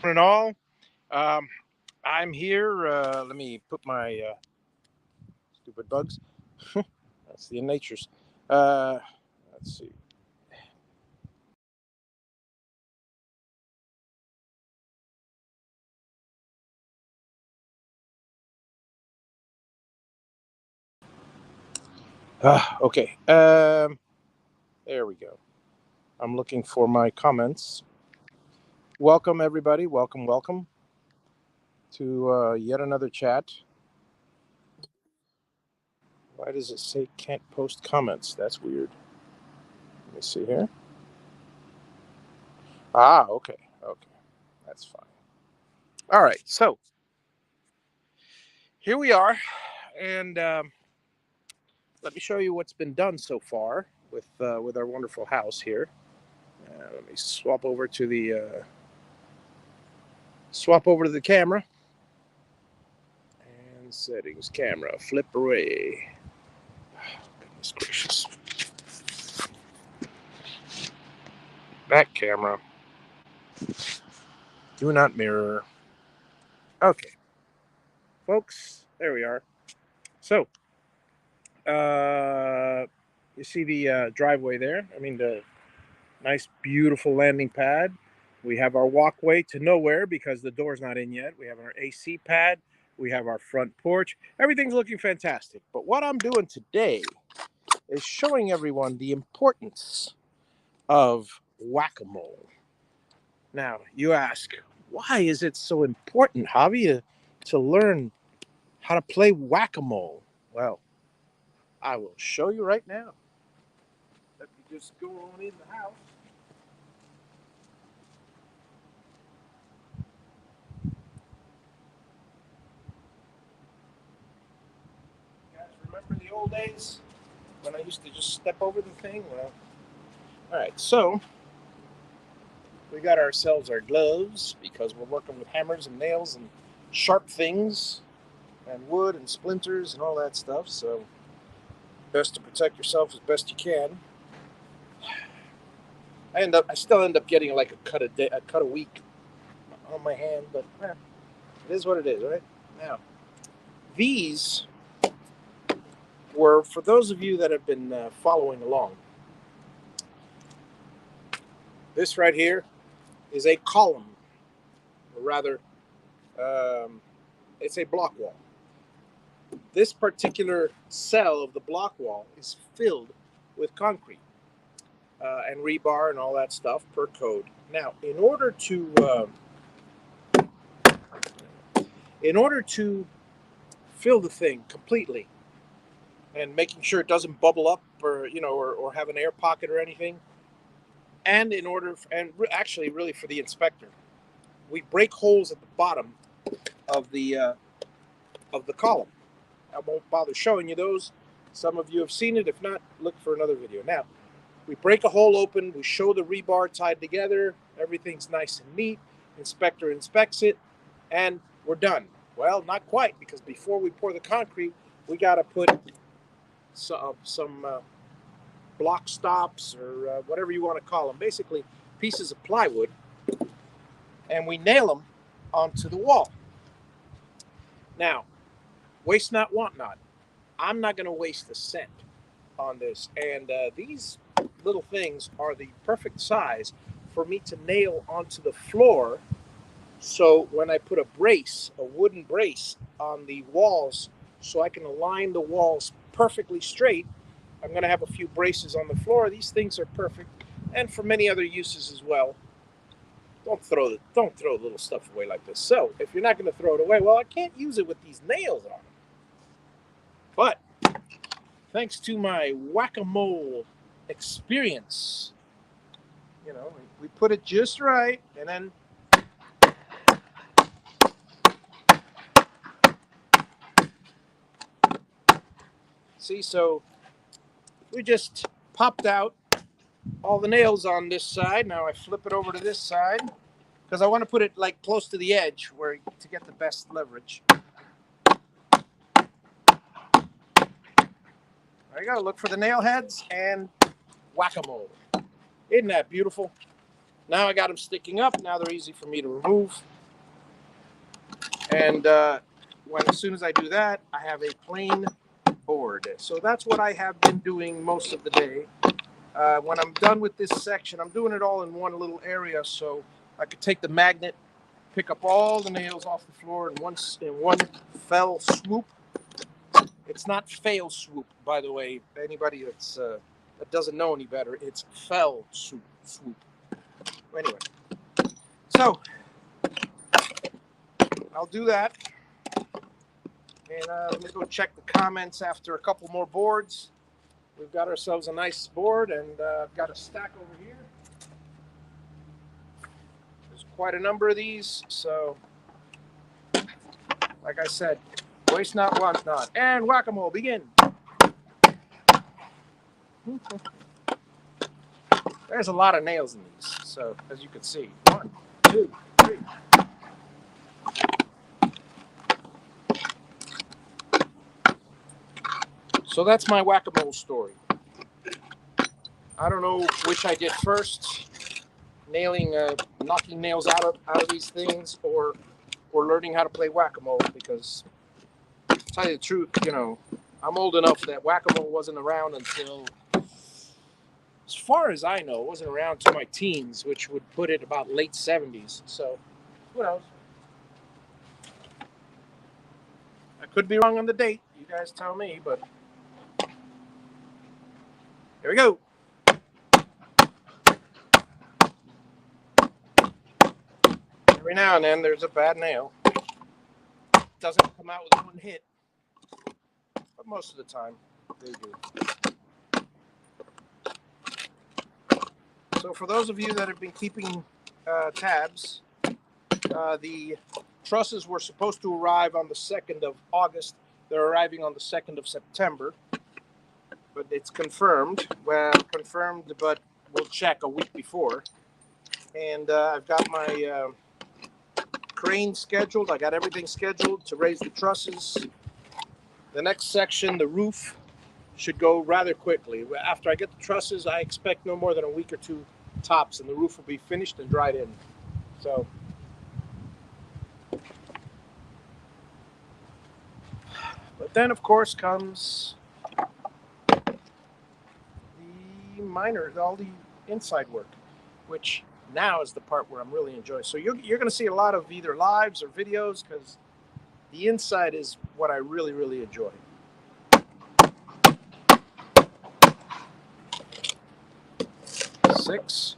and all. Um, I'm here. Let me put my stupid bugs. That's the natures. Uh, let's see. Okay. There we go. I'm looking for my comments. Welcome, everybody. Welcome to yet another chat. Why does it say can't post comments? That's weird. Let me see here. Okay. Okay. That's fine. All right. So here we are. And let me show you what's been done so far with our wonderful house here. Let me swap over to the camera and settings camera flip away. Goodness gracious! Back camera. Do not mirror. Okay, folks. There we are. So, you see the driveway there? I mean the nice, beautiful landing pad. We have our walkway to nowhere because the door's not in yet. We have our AC pad. We have our front porch. Everything's looking fantastic. But what I'm doing today is showing everyone the importance of whack a mole. Now, you ask, why is it so important, Javi, to learn how to play whack a mole? Well, I will show you right now. Let me just go on in the house. You guys remember the old days when I used to just step over the thing? Well, all right, so we got ourselves our gloves because we're working with hammers and nails and sharp things and wood and splinters and all that stuff. So, best to protect yourself as best you can. I still end up getting like a cut a week on my hand, but it is what it is, right? Now, these were for those of you that have been following along. This right here is a column, or rather, um, it's a block wall. This particular cell of the block wall is filled with concrete and rebar and all that stuff per code. Now, in order to fill the thing completely and making sure it doesn't bubble up or have an air pocket or anything, and actually really for the inspector, we break holes at the bottom of the column. I won't bother showing you those. Some of you have seen it. If not, look for another video. Now, we break a hole open, we show the rebar tied together, everything's nice and neat. Inspector inspects it, and we're done. Well, not quite, because before we pour the concrete, we got to put some block stops or whatever you want to call them, basically pieces of plywood, and we nail them onto the wall. Now, waste not, want not. I'm not going to waste a cent on this, and these little things are the perfect size for me to nail onto the floor. So when I put a wooden brace on the walls, so I can align the walls perfectly straight, I'm going to have a few braces on the floor. These things are perfect, and for many other uses as well. Don't throw little stuff away like this. So if you're not going to throw it away, well, I can't use it with these nails on it. But thanks to my whack-a-mole experience, we put it just right, and then see. So we just popped out all the nails on this side. Now I flip it over to this side because I want to put it like close to the edge where to get the best leverage. I gotta look for the nail heads and whack-a-mole. Isn't that beautiful? Now I got them sticking up. Now they're easy for me to remove. And as soon as I do that, I have a plain board. So that's what I have been doing most of the day. When I'm done with this section, I'm doing it all in one little area, so I could take the magnet, pick up all the nails off the floor in one fell swoop. It's not fail swoop, by the way. Anybody that doesn't know any better, it's fell swoop. Anyway, so I'll do that. And let me go check the comments after a couple more boards. We've got ourselves a nice board, and I've got a stack over here. There's quite a number of these, so like I said, waste not, want not. And whack-a-mole, begin. There's a lot of nails in these, so as you can see, 1, 2, 3. So that's my whack-a-mole story. I don't know which I did first, knocking nails out of these things, or learning how to play whack-a-mole, because to tell you the truth, I'm old enough that whack-a-mole wasn't around until, as far as I know, it wasn't around to my teens, which would put it about late 70s. So, who knows? I could be wrong on the date. You guys tell me, but here we go. Every now and then there's a bad nail. It doesn't come out with one hit, but most of the time they do. So for those of you that have been keeping tabs, the trusses were supposed to arrive on the 2nd of August. They're arriving on the 2nd of September. But it's confirmed. Well, confirmed, but we'll check a week before. And I've got my crane scheduled. I got everything scheduled to raise the trusses. The next section, the roof, should go rather quickly. After I get the trusses, I expect no more than a week or two tops, and the roof will be finished and dried in. So, but then of course comes the minor, all the inside work, which now is the part where I'm really enjoying. So you're going to see a lot of either lives or videos, because the inside is what I really, really enjoy. Six.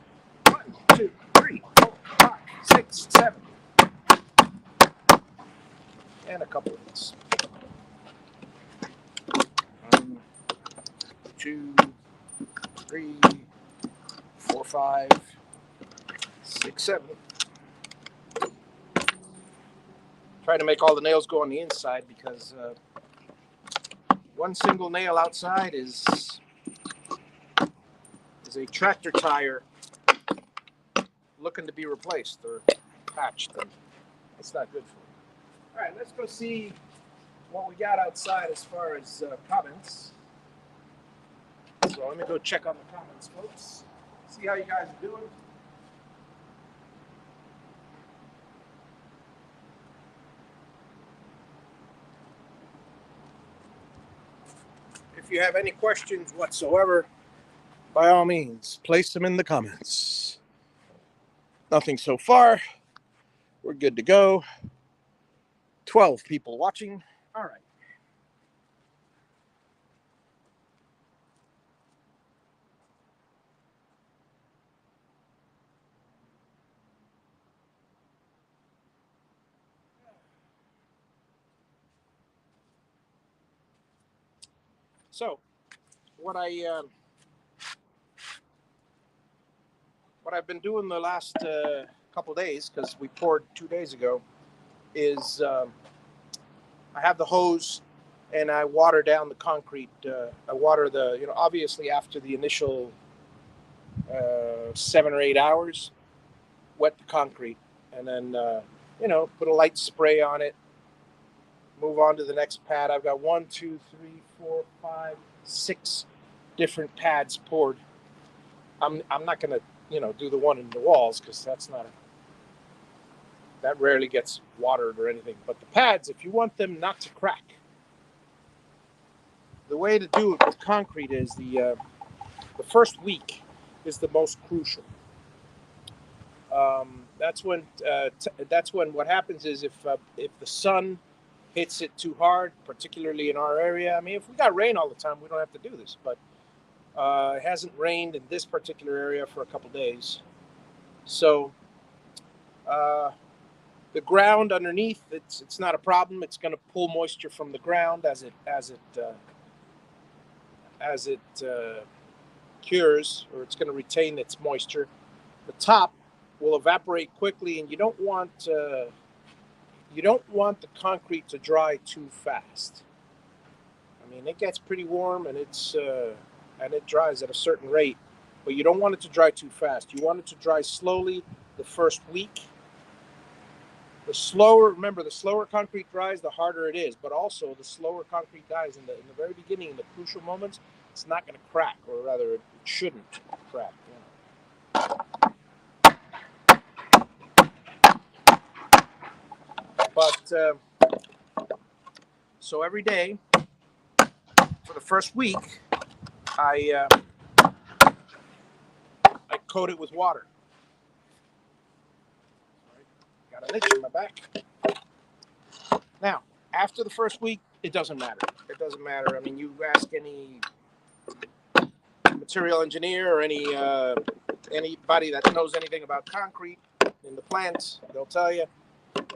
1, 2, 3, 4, 5, 6, 7. And a couple of these. 1, 2, 3, 4, 5, 6, 7. Try to make all the nails go on the inside, because one single nail outside is a tractor tire looking to be replaced or patched, and it's not good for you. All right, let's go see what we got outside as far as comments. So let me go check on the comments, folks. See how you guys are doing. If you have any questions whatsoever, by all means, place them in the comments. Nothing so far. We're good to go. 12 people watching. All right. So, what I've been doing the last couple days, because we poured 2 days ago, is I have the hose and I water down the concrete. I water obviously after the initial 7 or 8 hours, wet the concrete, and then put a light spray on it. Move on to the next pad. I've got 1, 2, 3, 4, 5, 6 different pads poured. I'm not gonna do the one in the walls, because that rarely gets watered or anything. But the pads, if you want them not to crack, the way to do it with concrete is the first week is the most crucial. That's when what happens is if the sun hits it too hard, particularly in our area. I mean, if we got rain all the time, we don't have to do this, but it hasn't rained in this particular area for a couple days, so the ground underneath it's not a problem. It's going to pull moisture from the ground as it cures, or it's going to retain its moisture. The top will evaporate quickly, and you don't want the concrete to dry too fast. I mean, it gets pretty warm, and it dries at a certain rate, but you don't want it to dry too fast. You want it to dry slowly the first week. The slower concrete dries, the harder it is. But also, the slower concrete dries in the very beginning, in the crucial moments, it's not going to crack, or rather, it shouldn't crack. But so every day for the first week, I coat it with water. Got an itch in my back. Now, after the first week, it doesn't matter. It doesn't matter. I mean, you ask any material engineer or anybody that knows anything about concrete in the plants, they'll tell you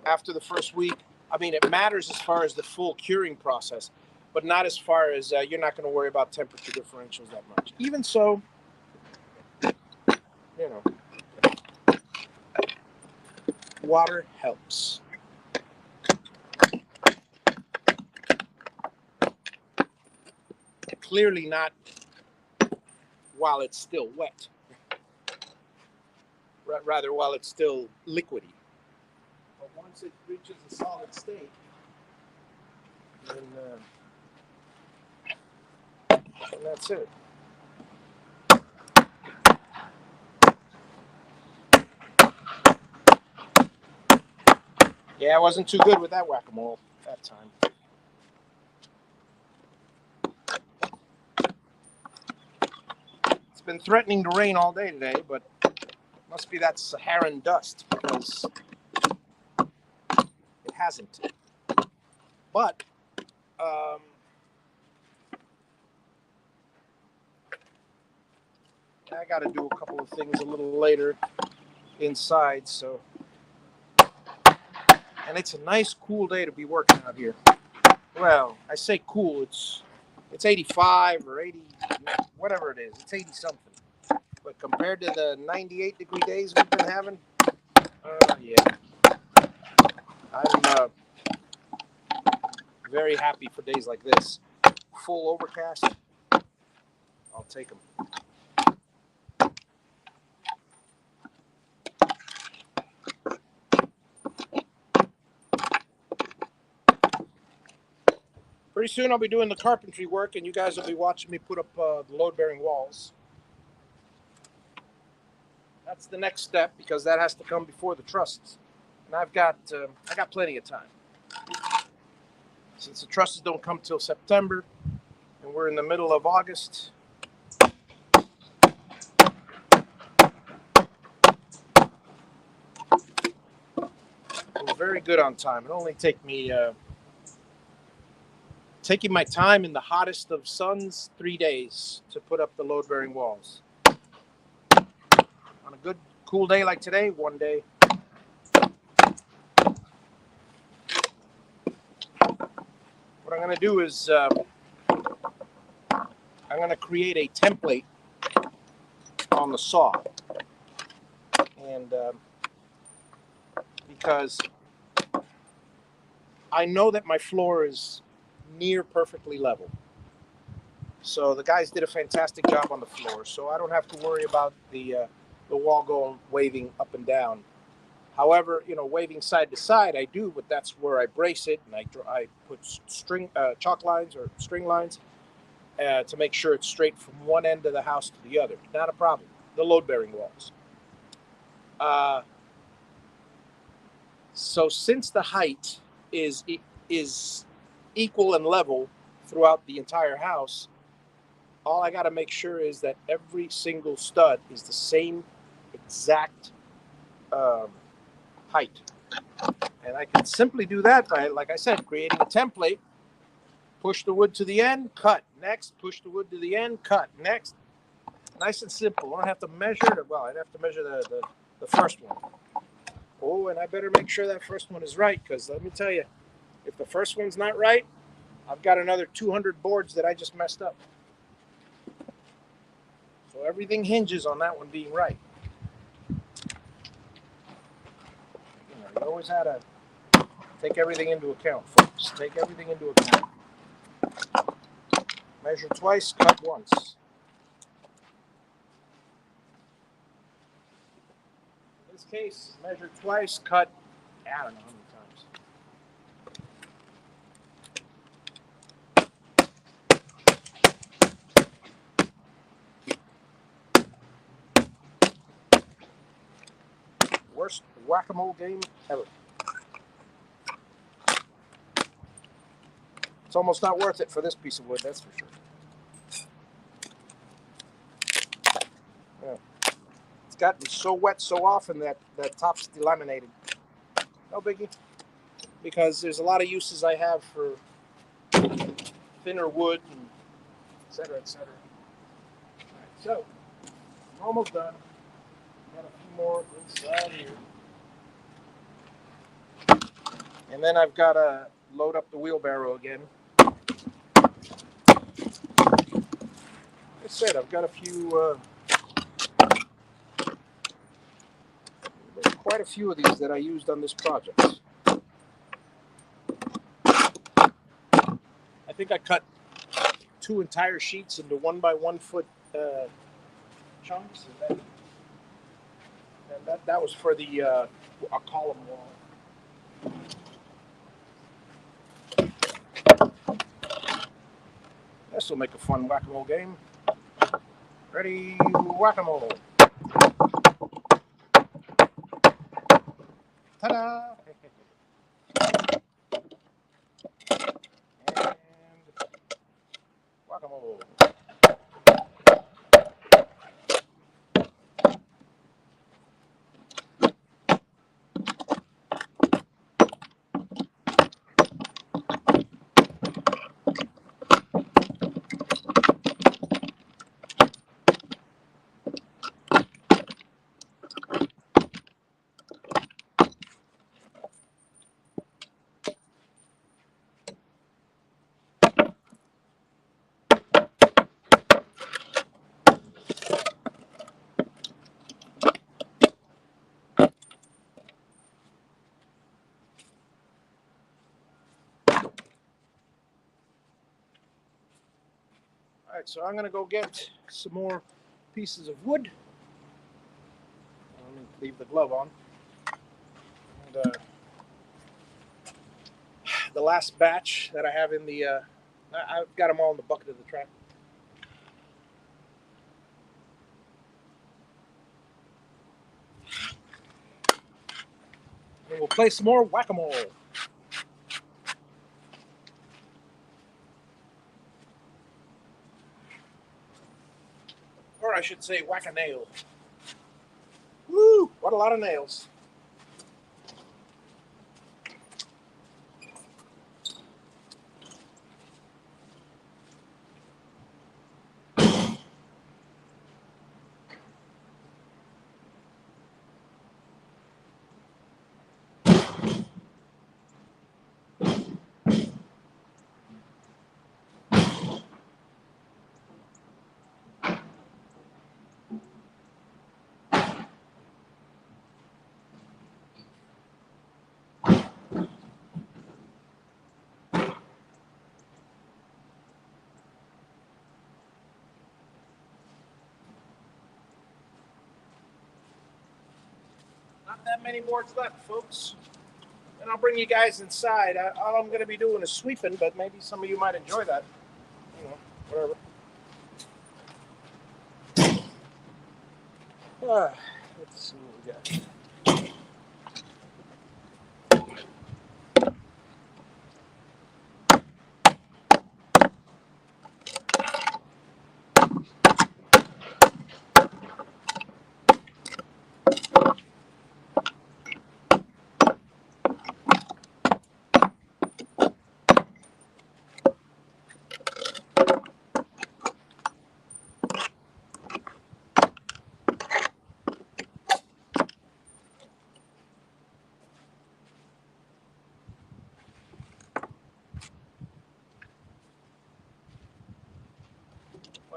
after the first week. I mean, it matters as far as the full curing process, but not as far as you're not going to worry about temperature differentials that much. Even so, water helps. Clearly not while it's still wet. Rather, while it's still liquidy. But once it reaches a solid state, then that's it. Yeah, I wasn't too good with that whack-a-mole that time. It's been threatening to rain all day today, but must be that Saharan dust, because it hasn't. But I got to do a couple of things a little later inside, so. And it's a nice, cool day to be working out here. Well, I say cool. It's 85 or 80, whatever it is. It's 80 something. But compared to the 98-degree days we've been having, yeah, I'm very happy for days like this. Full overcast, I'll take them. Pretty soon I'll be doing the carpentry work, and you guys will be watching me put up the load-bearing walls. That's the next step, because that has to come before the trusses. And I got plenty of time. Since the trusses don't come till September, and we're in the middle of August. I'm very good on time. It only take me taking my time in the hottest of suns 3 days to put up the load-bearing walls. On a good cool day like today, 1 day. What I'm going to do is I'm going to create a template on the saw. And because I know that my floor is near perfectly level. So the guys did a fantastic job on the floor, so I don't have to worry about the wall going waving up and down. However, waving side to side, I do, but that's where I brace it, and I put chalk lines or string lines to make sure it's straight from one end of the house to the other. Not a problem. The load-bearing walls. So since the height is equal and level throughout the entire house, all I got to make sure is that every single stud is the same exact um, height. And I can simply do that by, like I said, creating a template. Push the wood to the end, cut. Next, push the wood to the end, cut. Next. Nice and simple. I don't have to measure it. Well, I'd have to measure the first one. Oh, and I better make sure that first one is right, because let me tell you, if the first one's not right, I've got another 200 boards that I just messed up. So everything hinges on that one being right. You always had to take everything into account, folks. Take everything into account. Measure twice, cut once. In this case, measure twice, cut, I don't know how many times. Worst whack-a-mole game ever. It's almost not worth it for this piece of wood, that's for sure. Yeah. It's gotten so wet so often that top's delaminated. No biggie, because there's a lot of uses I have for thinner wood, and et cetera, et cetera. All right, so I'm almost done. Got a few more inside here. And then I've got to load up the wheelbarrow again. Like I said, I've got a few, quite a few of these that I used on this project. I think I cut 2 entire sheets into 1 by 1 foot chunks, and that was for the a column wall. This will make a fun whack-a-mole game. Ready, whack-a-mole. Ta-da! And whack-a-mole. All right, so I'm going to go get some more pieces of wood. Let me leave the glove on. And the last batch that I have in the, I've got them all in the bucket of the trap. And we'll play some more whack-a-mole. Or I should say whack-a-nail. Woo! What a lot of nails. Not that many boards left, folks. And I'll bring you guys inside. All I'm going to be doing is sweeping, but maybe some of you might enjoy that. You know, whatever. Let's see what we got.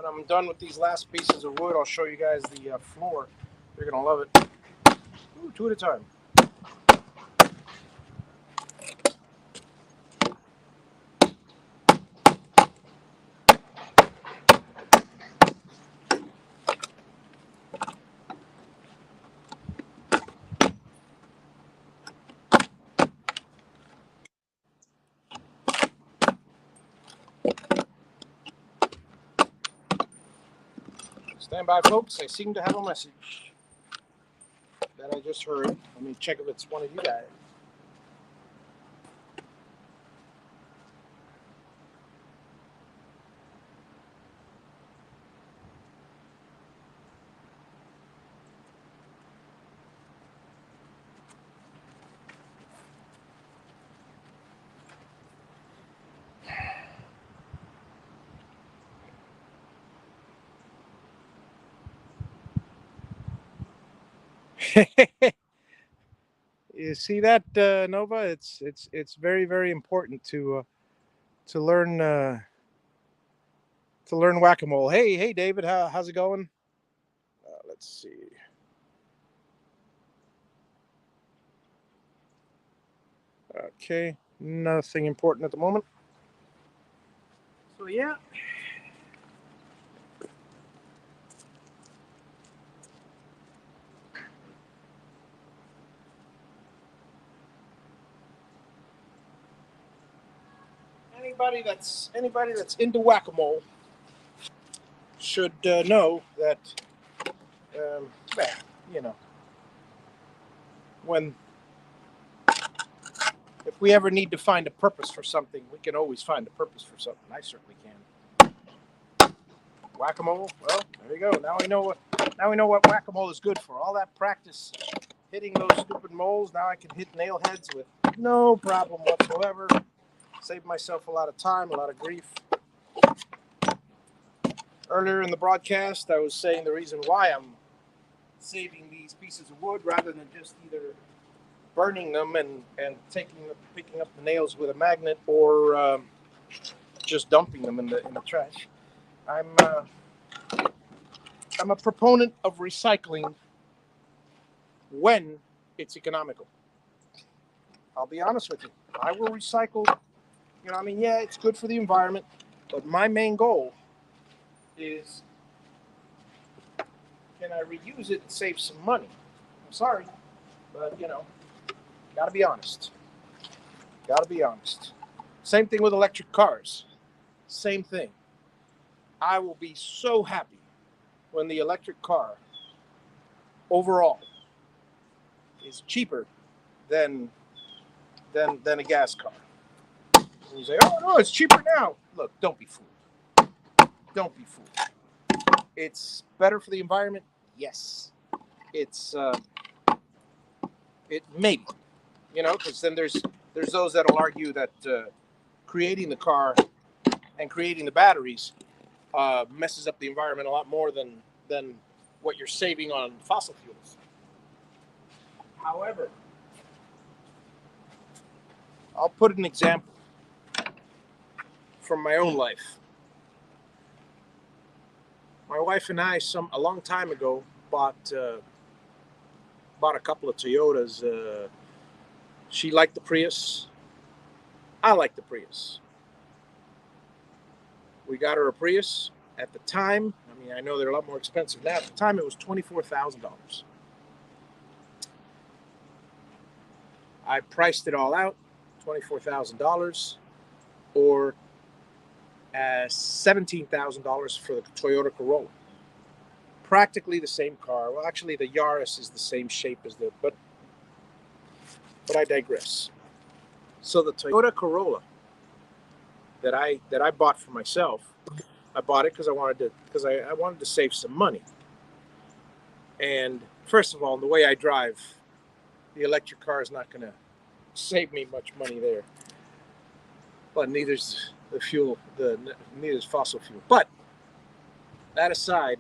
when I'm done with these last pieces of wood, I'll show you guys the floor. You're gonna love it. Ooh, two at a time. Stand by, folks. I seem to have a message that I just heard. Let me check if it's one of you guys. You see that, Nova? It's very very important to learn whack-a-mole. Hey David, how's it going? Let's see. Okay, nothing important at the moment. So yeah. Anybody that's into whack-a-mole should know that, well, you know, when if we ever need to find a purpose for something, we can always find a purpose for something. I certainly can. Whack-a-mole. Well, there you go. Now we know what whack-a-mole is good for. All that practice hitting those stupid moles. Now I can hit nail heads with no problem whatsoever. Save myself a lot of time, a lot of grief. Earlier in the broadcast, I was saying the reason why I'm saving these pieces of wood rather than just either burning them and picking up the nails with a magnet or just dumping them in the trash. I'm a proponent of recycling when it's economical. I'll be honest with you. I will recycle. You know, I mean, yeah, it's good for the environment, but my main goal is, can I reuse it and save some money? I'm sorry, but gotta be honest. Gotta be honest. Same thing with electric cars. Same thing. I will be so happy when the electric car overall is cheaper than a gas car. And you say, "Oh no, it's cheaper now." Look, don't be fooled. Don't be fooled. It's better for the environment. Yes, it's it maybe, because then there's those that'll argue that creating the car and creating the batteries messes up the environment a lot more than what you're saving on fossil fuels. However, I'll put an example from my own life. My wife and I, a long time ago, bought a couple of Toyotas. She liked the Prius. I like the Prius. We got her a Prius. At the time, I mean, I know they're a lot more expensive now. At the time, it was $24,000. I priced it all out, $24,000, or $17,000 for the Toyota Corolla. Practically the same car. Well, actually, the Yaris is the same shape as but I digress. So the Toyota Corolla that I bought for myself, I bought it because I wanted to save some money. And first of all, the way I drive, the electric car is not going to save me much money there. But neither's the fuel, neither's fossil fuel. But that aside,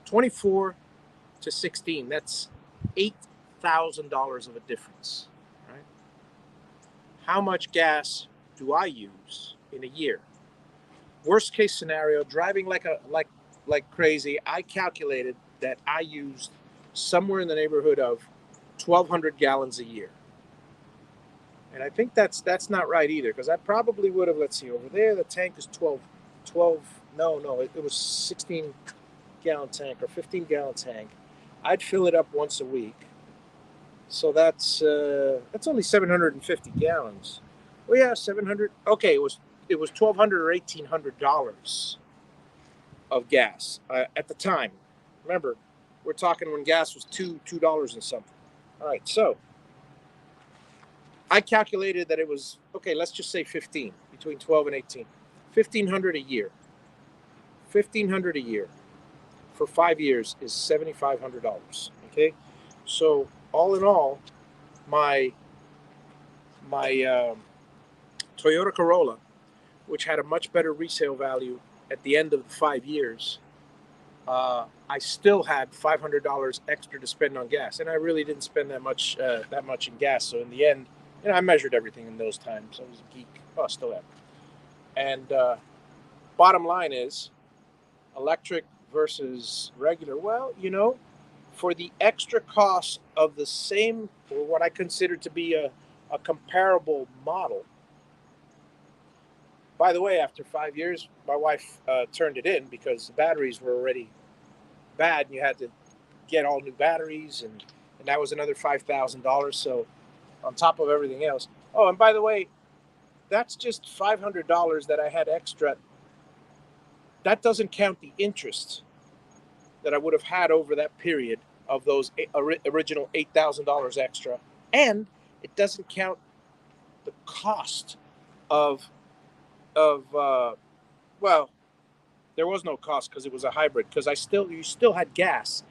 24 to 16, that's $8,000 of a difference, right? How much gas do I use in a year? worst case scenario, driving like crazy, I calculated that I used somewhere in the neighborhood of 1,200 gallons a year. And I think that's not right either, because I probably would have, let's see, over there the tank is 12, no, it was 16-gallon tank or 15-gallon tank. I'd fill it up once a week. So that's only 750 gallons. Well, yeah, 700. Okay, it was 1,200 or $1,800 of gas at the time. Remember, we're talking when gas was $2 and something. All right, so I calculated that it was okay. Let's just say 15, between 12 and 18, 1,500 a year. 1,500 a year for 5 years is $7,500. Okay, so all in all, my my Toyota Corolla, which had a much better resale value at the end of the 5 years, I still had $500 extra to spend on gas, and I really didn't spend that much in gas. So in the end, I measured everything in those times. I was a geek. Oh, I still am. And bottom line is, electric versus regular. Well, for the extra cost of the same, or what I consider to be a comparable model. By the way, after 5 years, my wife turned it in because the batteries were already bad, and you had to get all new batteries, and that was another $5,000. So on top of everything else. Oh, and by the way, that's just $500 that I had extra. That doesn't count the interest that I would have had over that period of those original $8,000 extra, and it doesn't count the cost of well, there was no cost because it was a hybrid. Because you still had gas,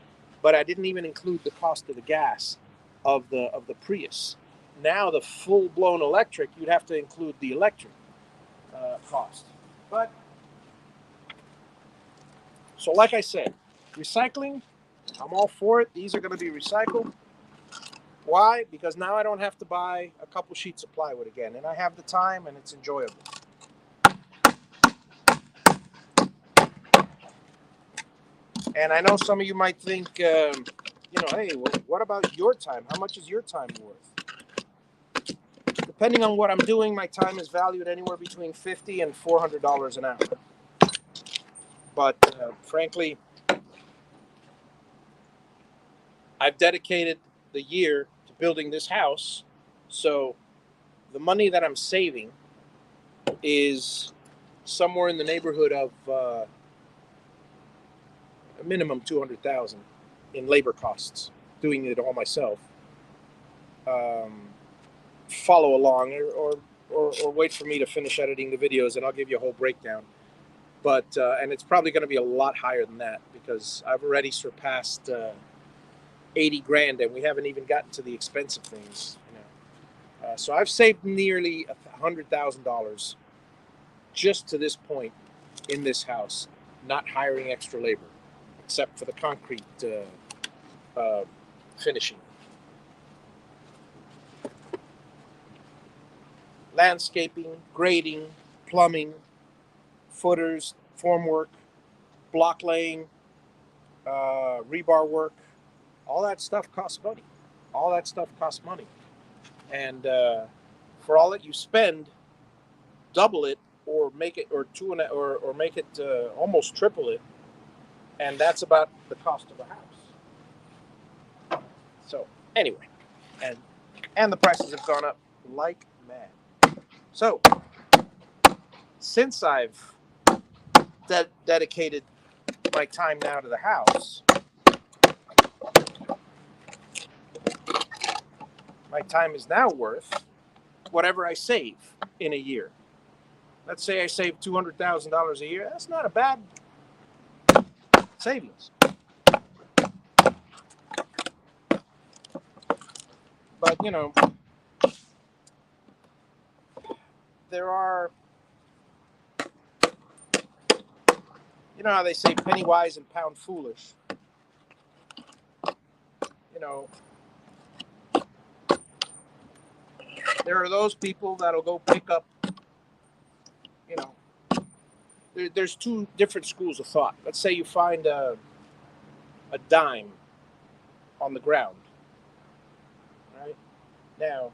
but I didn't even include the cost of the gas of the Prius. Now the full blown electric, you'd have to include the electric cost. But so, like I said, recycling, I'm all for it. These are going to be recycled. Why? Because now I don't have to buy a couple sheets of plywood again, and I have the time, and it's enjoyable. And I know some of you might think, hey, well, what about your time? How much is your time worth? Depending on what I'm doing, my time is valued anywhere between $50 and $400 an hour. But frankly, I've dedicated the year to building this house, so the money that I'm saving is somewhere in the neighborhood of a minimum $200,000 in labor costs, doing it all myself. Follow along, or wait for me to finish editing the videos, and I'll give you a whole breakdown. But and it's probably going to be a lot higher than that, because I've already surpassed 80 grand, and we haven't even gotten to the expensive things. So I've saved nearly $100,000 just to this point in this house, not hiring extra labor, except for the concrete finishing. Landscaping, grading, plumbing, footers, formwork, block laying, rebar work, all that stuff costs money. All that stuff costs money. And for all that you spend, double it, or make it, or make it almost triple it, and that's about the cost of a house. So anyway, and the prices have gone up like mad. So since I've dedicated my time now to the house, my time is now worth whatever I save in a year. Let's say I save $200,000 a year. That's not a bad savings. But there are, how they say penny wise and pound foolish. There are those people that'll go pick up, there's two different schools of thought. Let's say you find a dime on the ground, right? Now,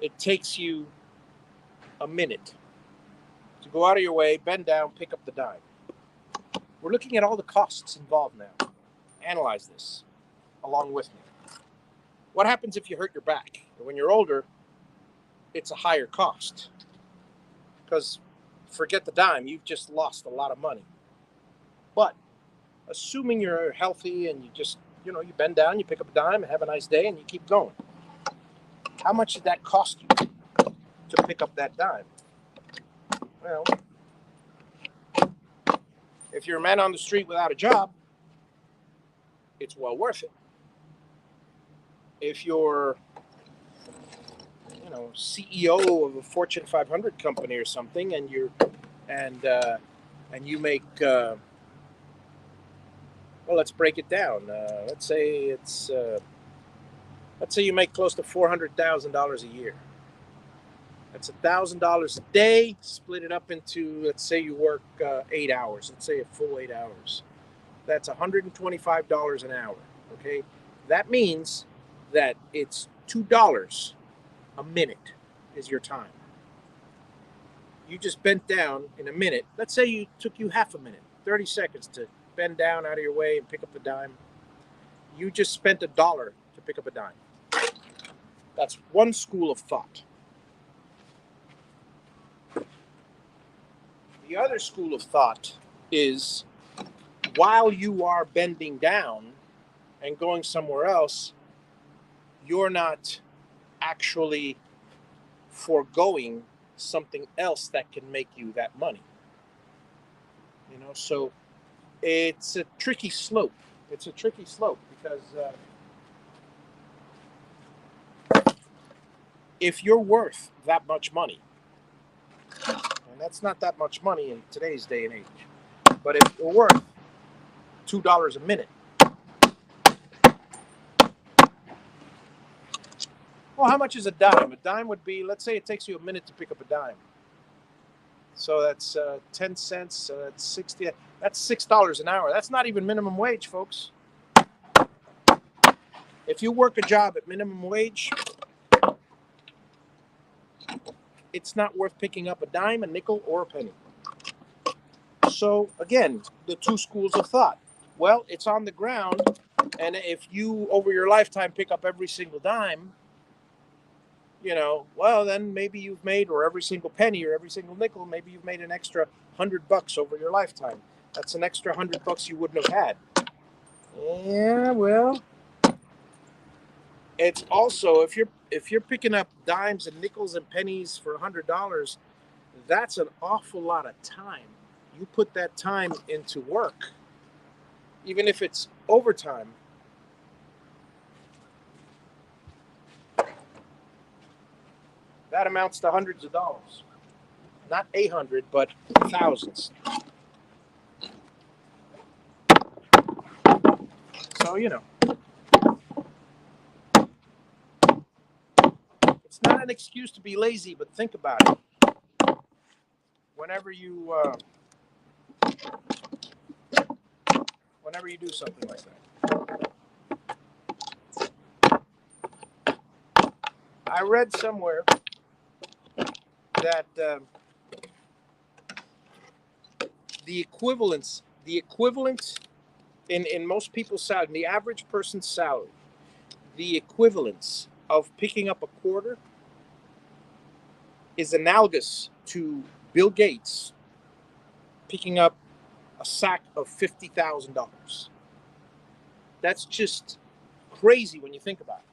it takes you a minute to go out of your way, bend down, pick up the dime. We're looking at all the costs involved now. Analyze this along with me. What happens if you hurt your back? When you're older, it's a higher cost because forget the dime, you've just lost a lot of money. But assuming you're healthy and you just, you bend down, you pick up a dime, have a nice day, and you keep going. How much did that cost you to pick up that dime? Well, if you're a man on the street without a job, it's well worth it. If you're, CEO of a Fortune 500 company or something, and you make, let's break it down. Let's say you make close to $400,000 a year. That's $1,000 a day. Split it up into, let's say you work 8 hours. Let's say a full 8 hours. That's $125 an hour. Okay, that means that it's $2 a minute is your time. You just bent down in a minute. Let's say it took you half a minute, 30 seconds to bend down out of your way and pick up the dime. You just spent $1 to pick up a dime. That's one school of thought. The other school of thought is while you are bending down and going somewhere else, you're not actually foregoing something else that can make you that money. So it's a tricky slope. It's a tricky slope because if you're worth that much money, and that's not that much money in today's day and age, but if you're worth $2 a minute, well, how much is a dime? A dime would be, let's say it takes you a minute to pick up a dime. So that's 10 cents, that's 60, that's $6 an hour. That's not even minimum wage, folks. If you work a job at minimum wage, it's not worth picking up a dime, a nickel, or a penny. So again, the two schools of thought. Well, it's on the ground, and if you, over your lifetime, pick up every single dime, well, then maybe you've made, or every single penny or every single nickel, maybe you've made an extra $100 over your lifetime. That's an extra $100 you wouldn't have had. Yeah, well, it's also, if you're picking up dimes and nickels and pennies for $100, that's an awful lot of time. You put that time into work, even if it's overtime. That amounts to hundreds of dollars. Not 800, but thousands. So, it's not an excuse to be lazy, but think about it. Whenever you do something like that. I read somewhere that the equivalent in most people's salary, in the average person's salary, the equivalence of picking up a quarter is analogous to Bill Gates picking up a sack of $50,000. That's just crazy when you think about it.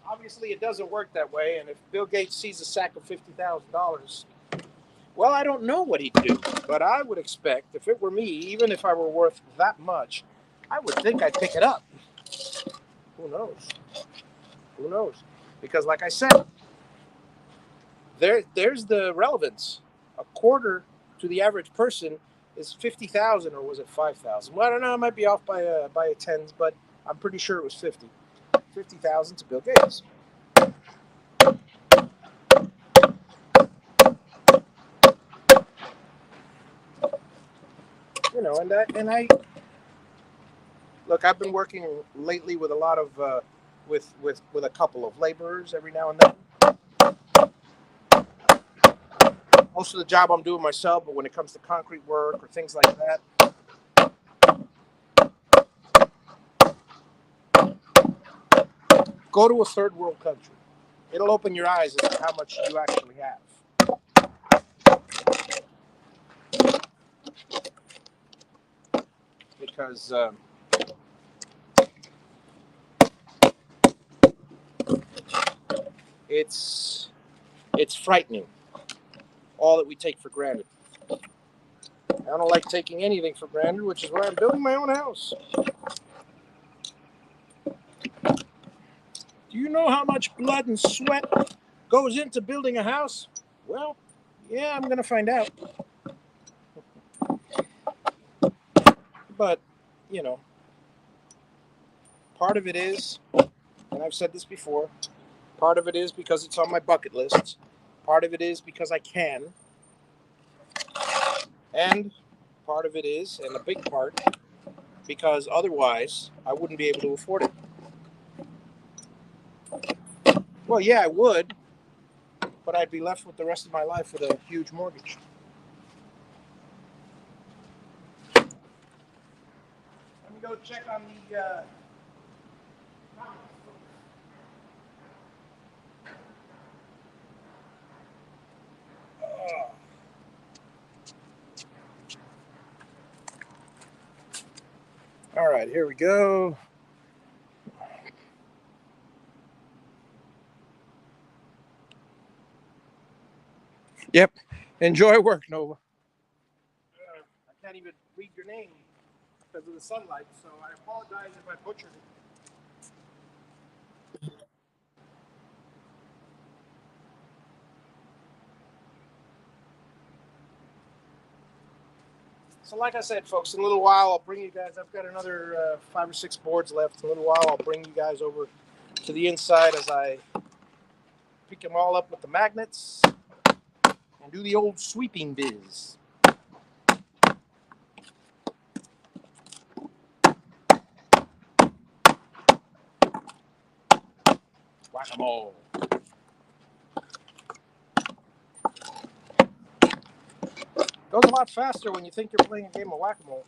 Obviously, it doesn't work that way, and if Bill Gates sees a sack of $50,000, well, I don't know what he'd do, but I would expect, if it were me, even if I were worth that much, I would think I'd pick it up. Who knows? Who knows? Because like I said, there's the relevance. A quarter to the average person is 50,000, or was it 5,000? Well, I don't know. I might be off by a tens, but I'm pretty sure it was 50,000 to Bill Gates. and I look. I've been working lately with a lot of with a couple of laborers every now and then. Most of the job I'm doing myself, but when it comes to concrete work or things like that, go to a third world country. It'll open your eyes as to how much you actually have. Because it's it's frightening, all that we take for granted. I don't like taking anything for granted, which is why I'm building my own house. Do you know how much blood and sweat goes into building a house? Well, yeah, I'm going to find out. But, you know, part of it is, and I've said this before, part of it is because it's on my bucket list. Part of it is because I can. And part of it is, and a big part, because otherwise I wouldn't be able to afford it. Well, yeah, I would, but I'd be left with the rest of my life with a huge mortgage. Let me go check on the all right, here we go. Yep. Enjoy work, Nova. I can't even read your name because of the sunlight, so I apologize if I butchered it. So, like I said, folks, in a little while I'll bring you guys. I've got another 5 or 6 boards left. In a little while I'll bring you guys over to the inside as I pick them all up with the magnets and do the old sweeping biz. Whack-a-mole. Goes a lot faster when you think you're playing a game of whack-a-mole.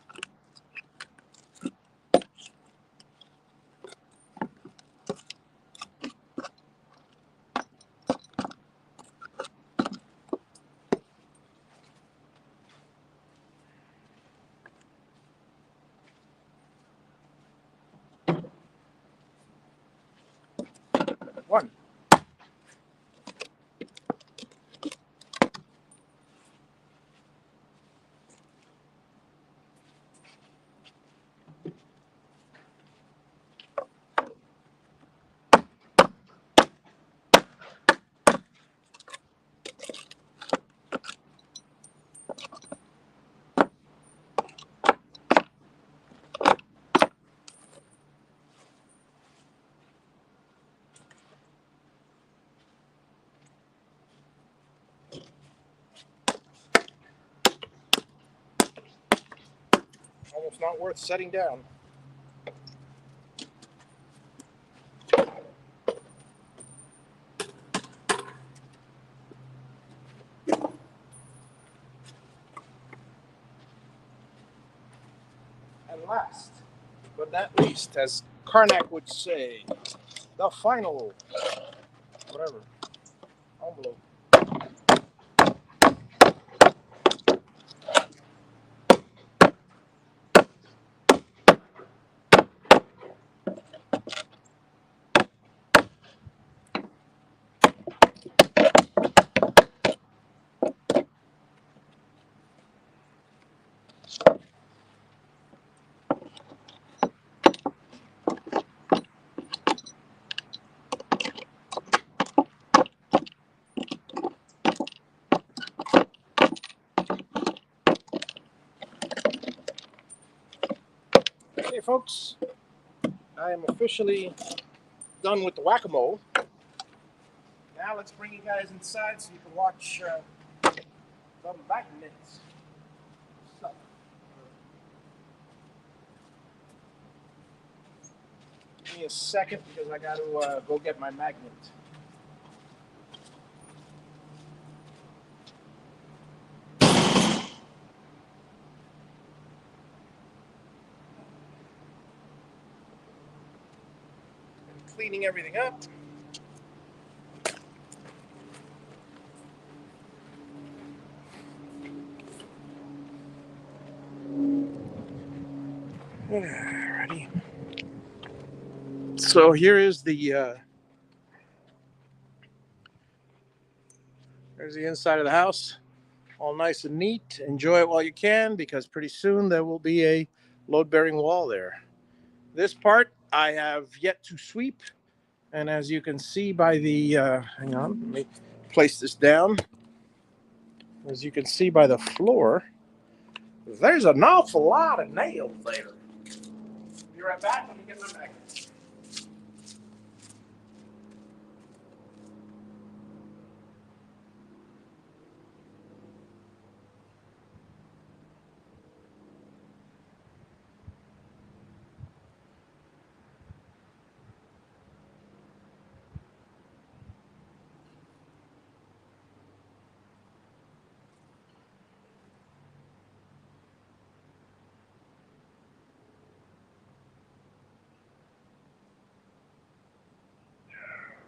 One. Almost not worth setting down. And last, but not least, as Karnak would say, the final, whatever, envelope. Okay, folks, I am officially done with the whack-a-mole. Now let's bring you guys inside so you can watch some magnets. Give me a second because I got to go get my magnet. I'm cleaning everything up. Alrighty. So here is there's the inside of the house, all nice and neat. Enjoy it while you can, because pretty soon there will be a load-bearing wall there. This part I have yet to sweep, and as you can see by the hang on, let me place this down. As you can see by the floor, there's an awful lot of nails there. Be right back. Let me get my magnet.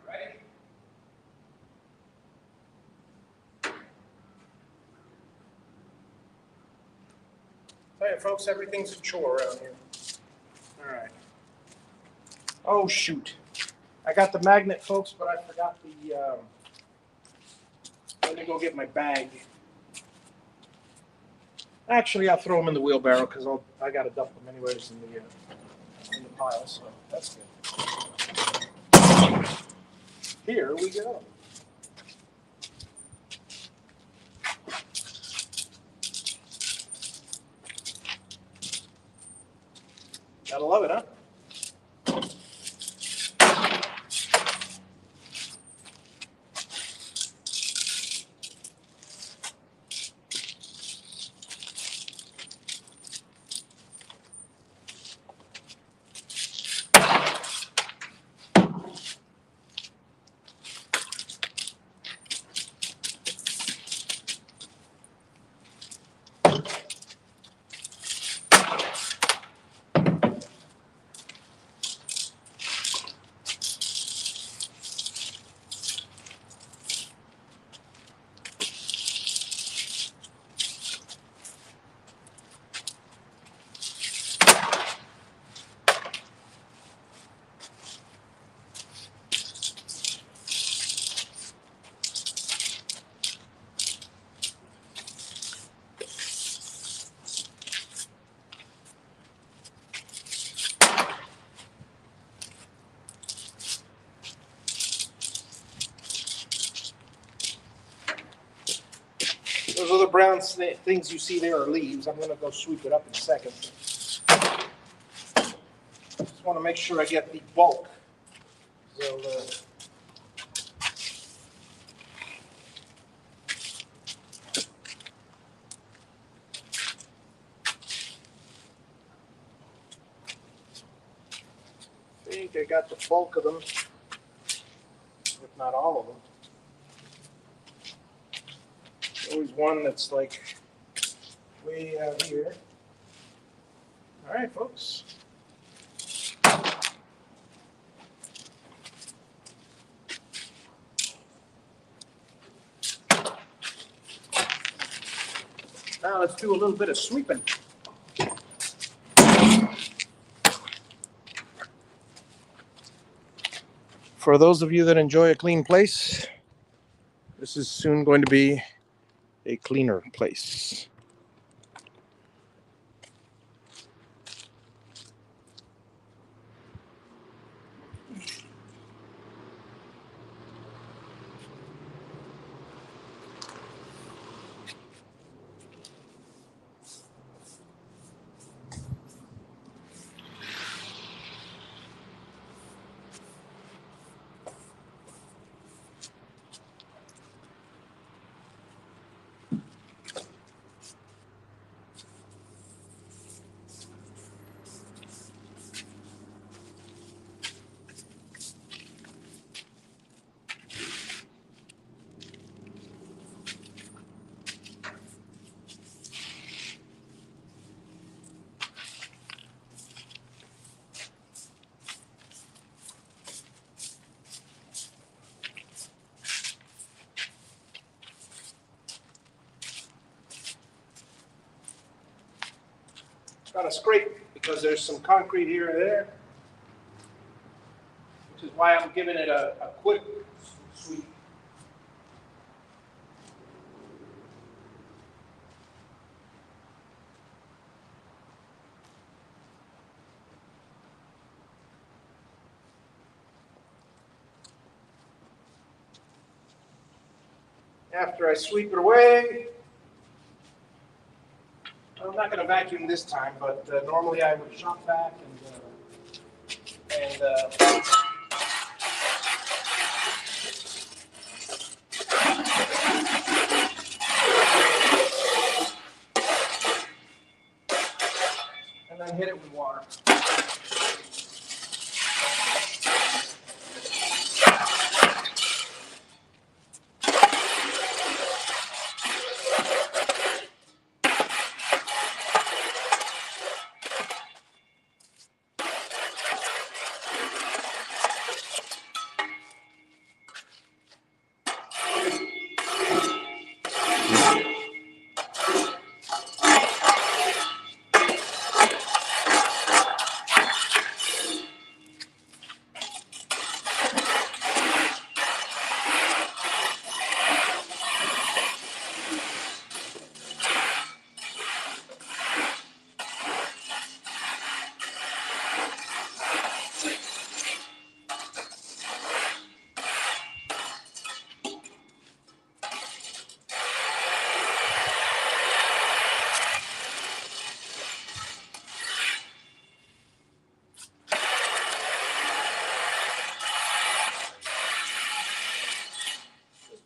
Ready? Tell you, folks, everything's a chore around here. All right. Oh shoot! I got the magnet, folks, but I forgot the. Let me go get my bag. Actually, I'll throw them in the wheelbarrow because I got to dump them anyways in the pile. So that's good. Here we go. Gotta love it, huh? Those other brown things you see there are leaves. I'm going to go sweep it up in a second. Just want to make sure I get the bulk. So, I think I got the bulk of them, if not all of them. Always one that's like way out here. All right, folks. Now let's do a little bit of sweeping. For those of you that enjoy a clean place, this is soon going to be a cleaner place. got to scrape because there's some concrete here and there, which is why I'm giving it a quick sweep. After I sweep it away, I'm not going to vacuum this time, but normally I would shop vac and then hit it with water.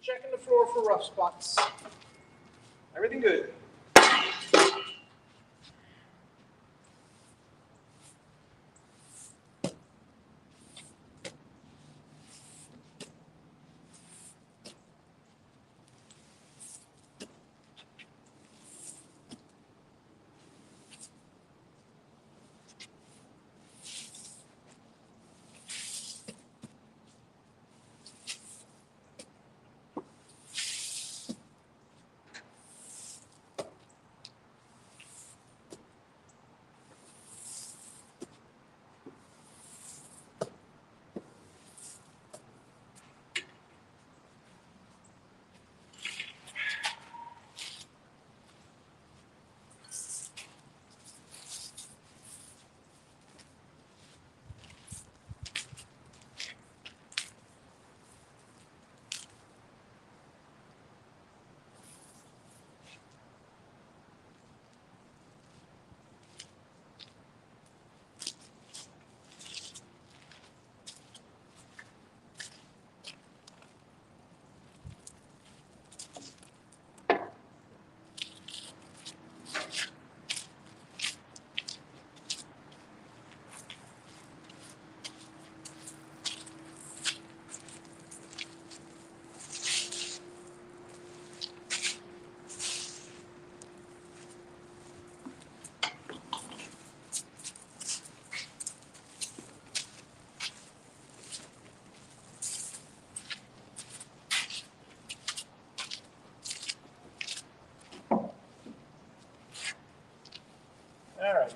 Checking the floor for rough spots. Everything good. All right.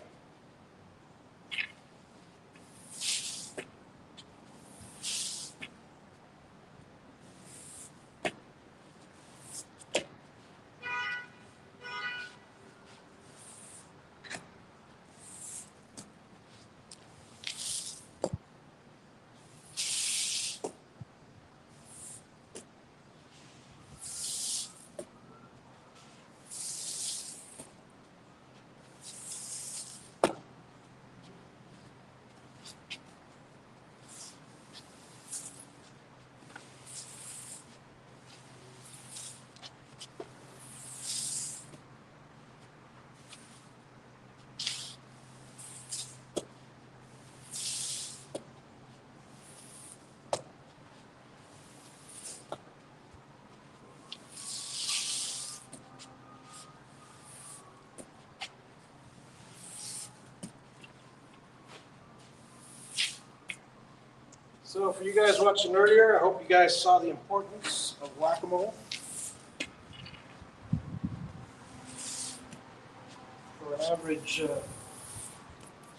So for you guys watching earlier, I hope you guys saw the importance of whack-a-mole for an average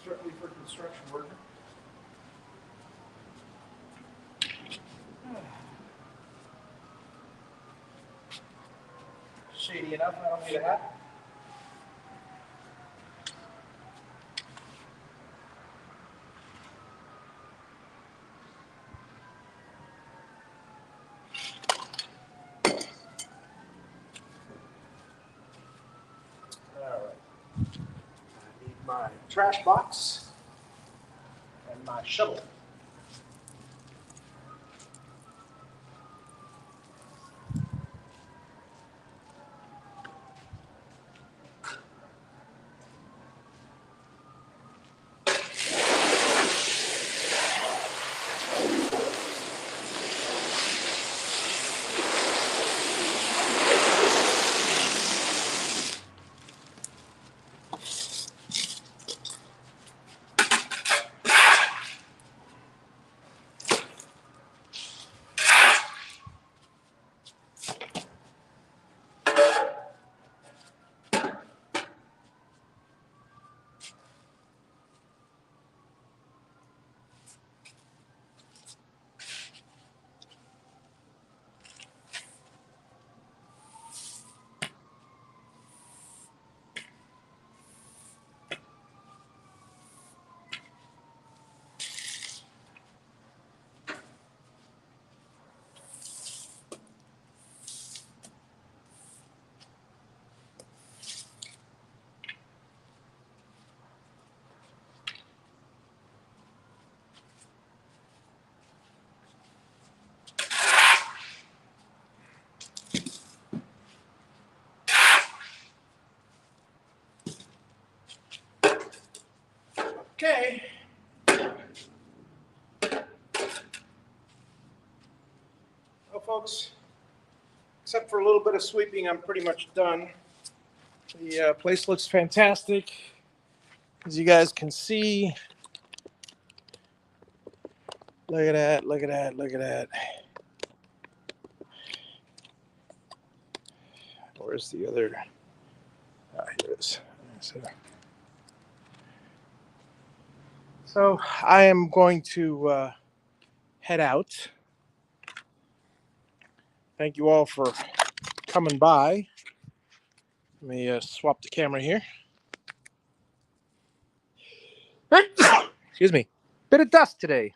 certainly for construction worker. Shady enough, I don't need a hat. All right. I need my trash box and my shovel. Okay. Well, folks, except for a little bit of sweeping, I'm pretty much done. The place looks fantastic. As you guys can see, look at that, look at that, look at that. Where's the other? Ah, here it is. So I am going to head out. Thank you all for coming by. Let me swap the camera here. Excuse me. Bit of dust today.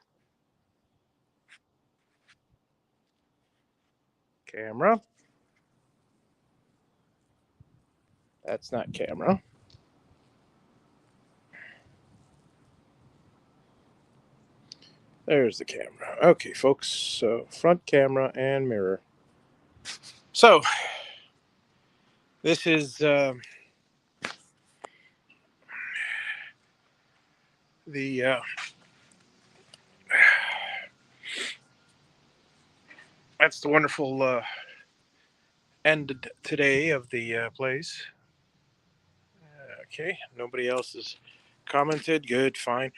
Camera. That's not camera. There's the camera. Okay, folks. So front camera and mirror. So this is the that's the wonderful end today of the place. Okay, nobody else has commented. Good, fine.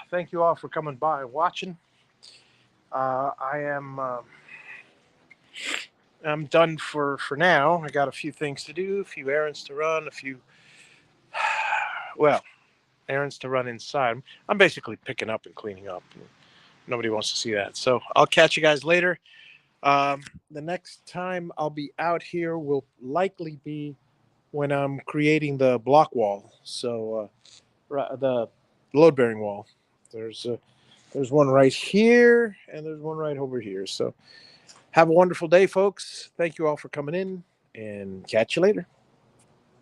Thank you all for coming by and watching. I'm done for now. I got a few things to do, a few errands to run, well, errands to run inside. I'm basically picking up and cleaning up. Nobody wants to see that. So I'll catch you guys later. The next time I'll be out here will likely be when I'm creating the block wall. So the load bearing wall. There's one right here and there's one right over here. So have a wonderful day, folks. Thank you all for coming in and catch you later.